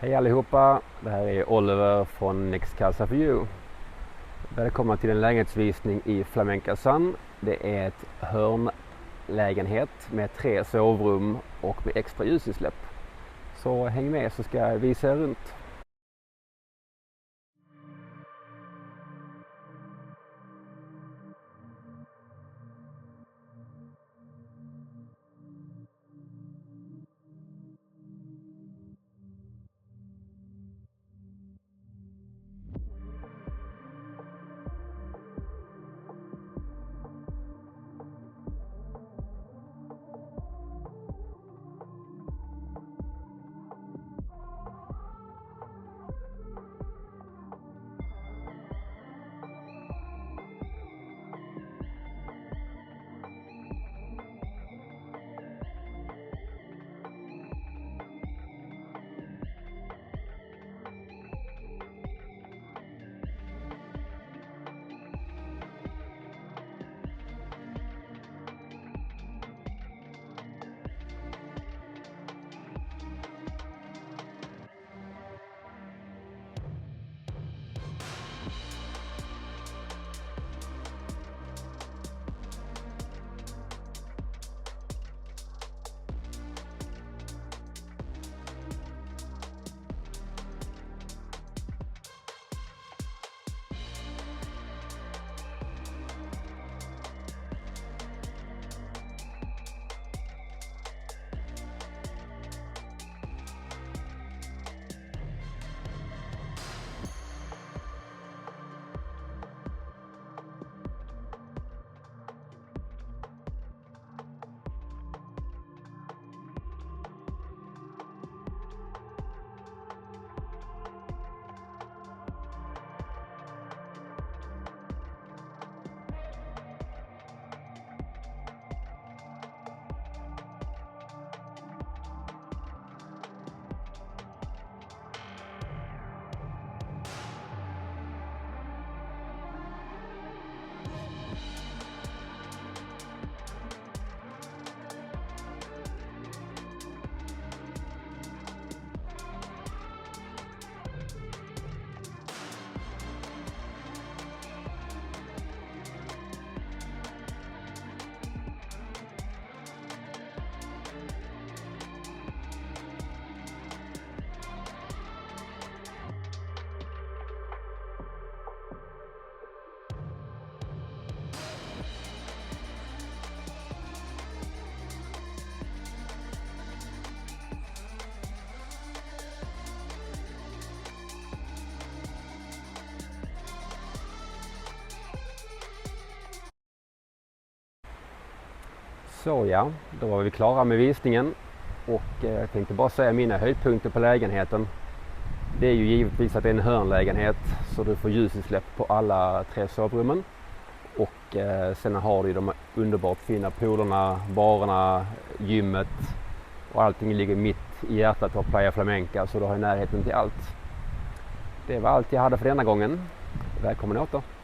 Hej allihopa, det här är Oliver från Next Casa Familj. Välkomna till en lägenhetsvisning i Flamenca Sun. Det är ett hörnlägenhet med 3 sovrum och med extra ljusinsläpp. Så häng med så ska jag visa er runt. Så ja, då var vi klara med visningen och jag tänkte bara säga mina höjdpunkter på lägenheten. Det är ju givetvis att det är en hörnlägenhet så du får ljusinsläpp på alla 3 sovrummen. Och sen har du de underbart fina poolerna, barerna, gymmet och allting ligger mitt i hjärtat av Playa Flamenca så du har närheten till allt. Det var allt jag hade för denna gången. Välkommen åter!